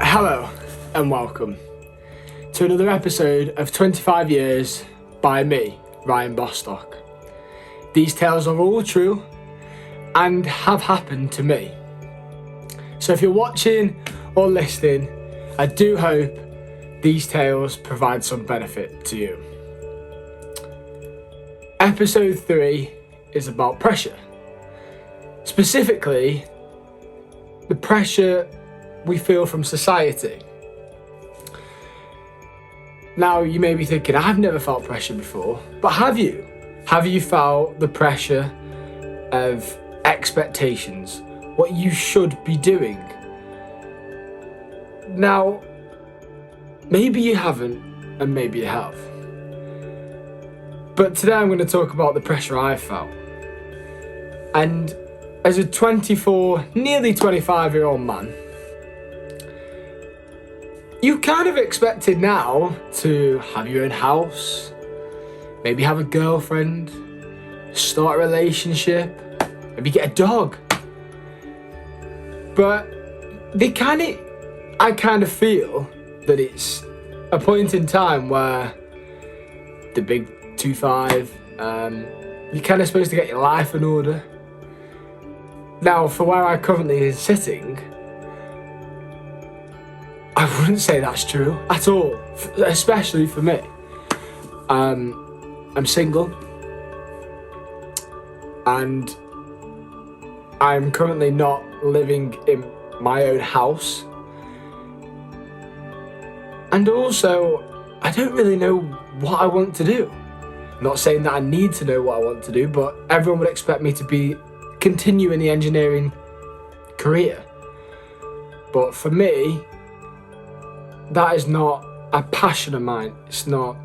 Hello and welcome to another episode of 25 Years by me, Ryan Bostock. These tales are all true and have happened to me. So if you're watching or listening, I do hope these tales provide some benefit to you. Episode 3 is about pressure. Specifically, the pressure we feel from society. Now, you may be thinking, I've never felt pressure before, but have you? Have you felt the pressure of expectations, what you should be doing? Now, maybe you haven't, and maybe you have. But today I'm going to talk about the pressure I felt. And as a 24, nearly 25-year-old man, you kind of expected now to have your own house, maybe have a girlfriend, start a relationship, maybe get a dog. But I kind of feel that it's a point in time where the big 2-5, you're kind of supposed to get your life in order. Now, for where I currently is sitting, I wouldn't say that's true at all, especially for me. I'm single, and I'm currently not living in my own house. And also, I don't really know what I want to do. I'm not saying that I need to know what I want to do, but everyone would expect me to continue in the engineering career. But for me, that is not a passion of mine. It's not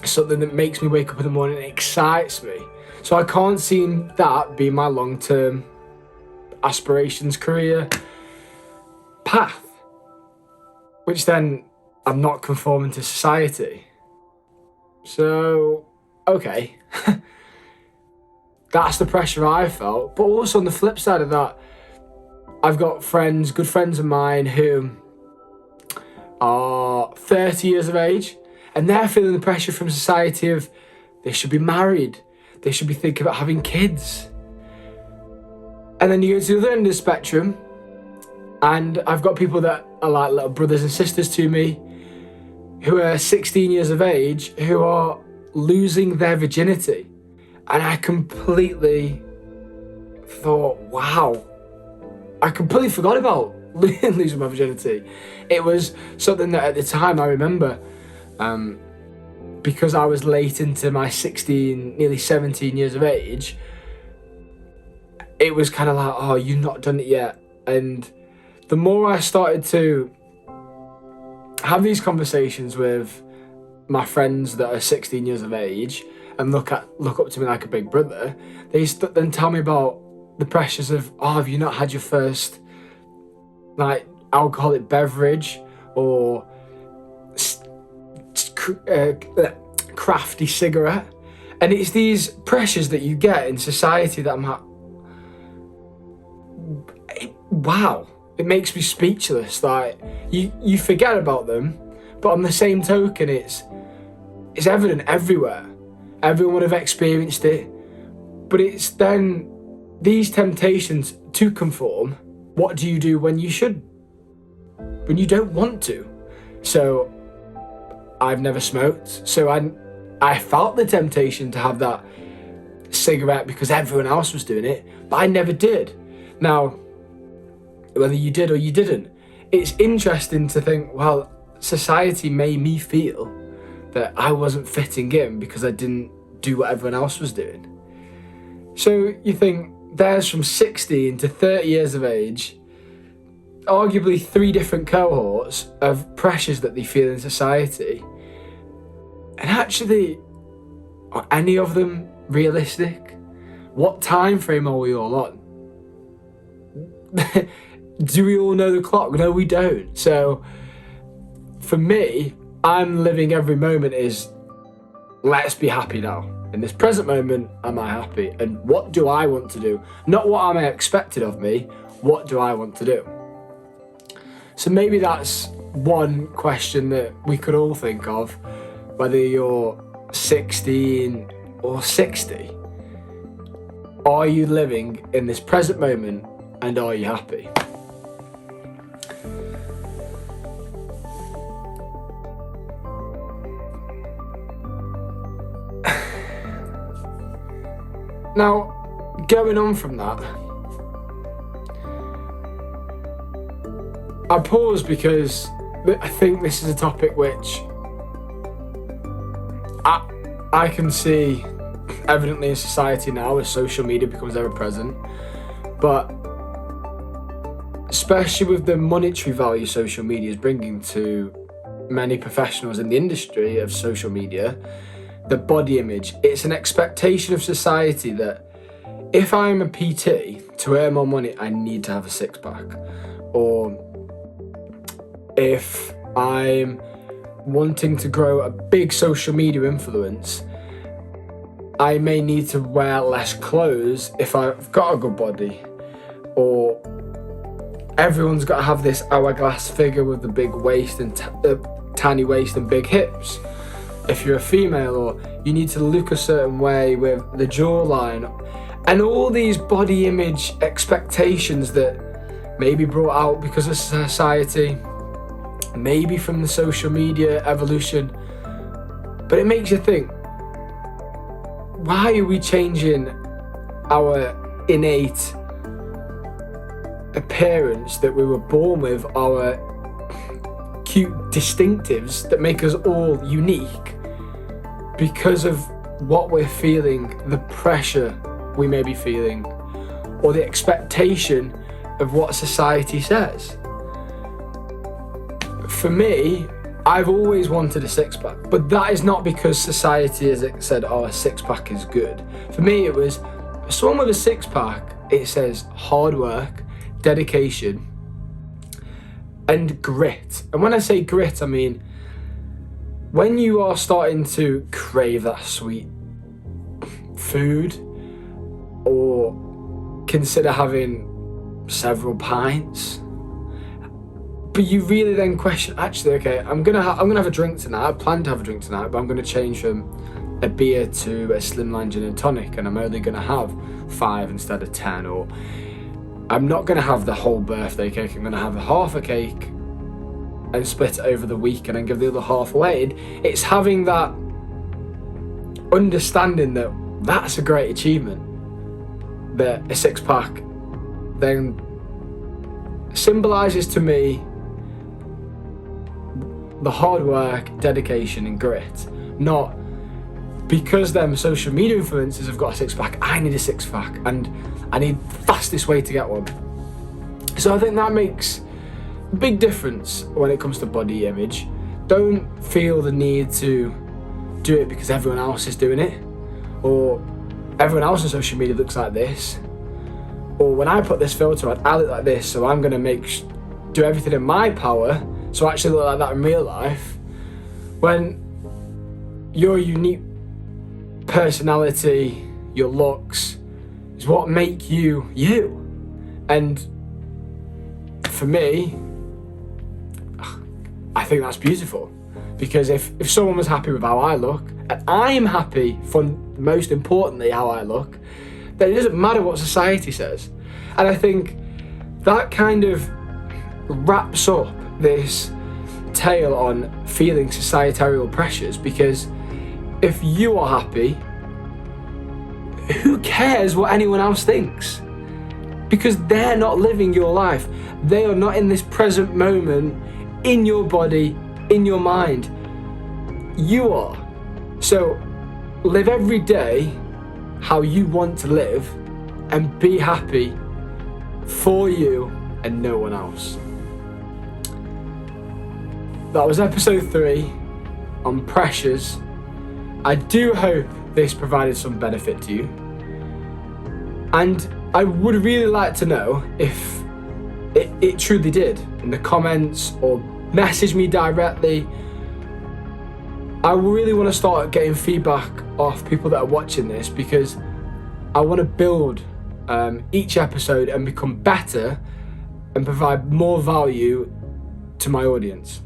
something that makes me wake up in the morning and excites me. So I can't see that being my long-term aspirations, career path. Which then I'm not conforming to society. So, okay. That's the pressure I felt. But also on the flip side of that, I've got good friends of mine who are 30 years of age, and they're feeling the pressure from society of they should be married, they should be thinking about having kids. And then you go to the other end of the spectrum, and I've got people that are like little brothers and sisters to me who are 16 years of age who are losing their virginity. And I completely thought, wow, I completely forgot about losing my virginity. It was something that at the time I remember, because I was late into my 16, nearly 17 years of age, it was kind of like, oh, you've not done it yet. And the more I started to have these conversations with my friends that are 16 years of age and look up to me like a big brother, they then tell me about the pressures of, oh, have you not had your first like alcoholic beverage or crafty cigarette? And it's these pressures that you get in society that I'm like, wow, it makes me speechless. Like you forget about them, but on the same token, it's evident everywhere. Everyone would have experienced it, but it's then these temptations to conform. What do you do when you don't want to? So I've never smoked, so I felt the temptation to have that cigarette because everyone else was doing it, but I never did. Now, whether you did or you didn't, it's interesting to think, well, society made me feel that I wasn't fitting in because I didn't do what everyone else was doing. So you think there's from 16 to 30 years of age, arguably 3 different cohorts of pressures that they feel in society. And actually, are any of them realistic? What time frame are we all on? Do we all know the clock? No, we don't. So for me, I'm living every moment is let's be happy now. In this present moment, am I happy? And what do I want to do? Not what am I expected of me, what do I want to do? So maybe that's one question that we could all think of, whether you're 16 or 60. Are you living in this present moment and are you happy? Now, going on from that, I pause because I think this is a topic which I can see evidently in society now as social media becomes ever present, but especially with the monetary value social media is bringing to many professionals in the industry of social media, the body image, it's an expectation of society that if I'm a PT, to earn more money, I need to have a six-pack. Or if I'm wanting to grow a big social media influence, I may need to wear less clothes if I've got a good body. Or everyone's got to have this hourglass figure with the big waist and tiny waist and big hips. If you're a female, or you need to look a certain way with the jawline, and all these body image expectations that may be brought out because of society, maybe from the social media evolution, but it makes you think, why are we changing our innate appearance that we were born with, our cute distinctives that make us all unique, because of what we're feeling, the pressure we may be feeling, or the expectation of what society says? For me, I've always wanted a six-pack, but that is not because society has said, oh, a six-pack is good. For me, it was someone with a six-pack, it says hard work, dedication, and grit. And when I say grit, I mean when you are starting to crave that sweet food, or consider having several pints, but you really then question, actually, okay, I'm gonna have a drink tonight. I plan to have a drink tonight, but I'm gonna change from a beer to a slimline gin and tonic, and I'm only gonna have 5 instead of 10, or I'm not gonna have the whole birthday cake. I'm gonna have half a cake and split it over the week and then give the other half away. It's having that understanding that that's a great achievement, that a six-pack then symbolises to me the hard work, dedication and grit. Not because them social media influencers have got a six-pack, I need a six-pack and I need the fastest way to get one. So I think that makes a big difference when it comes to body image. Don't feel the need to do it because everyone else is doing it, or everyone else on social media looks like this, or when I put this filter on, I look like this, so I'm gonna do everything in my power so I actually look like that in real life, when your unique personality, your looks, is what make you you. And for me, I think that's beautiful, because if someone was happy with how I look, and I'm happy for most importantly how I look, then it doesn't matter what society says. And I think that kind of wraps up this tale on feeling societal pressures, because if you are happy, who cares what anyone else thinks? Because they're not living your life. They are not in this present moment, in your body, in your mind. You are. So live every day how you want to live and be happy for you and no one else. That was episode 3 on pressures. I do hope this provided some benefit to you, and I would really like to know if it truly did in the comments, or message me directly. I really want to start getting feedback off people that are watching this, because I want to build each episode and become better and provide more value to my audience.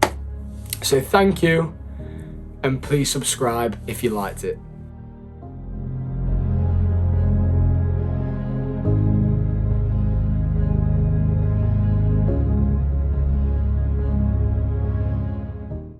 So thank you, and please subscribe if you liked it.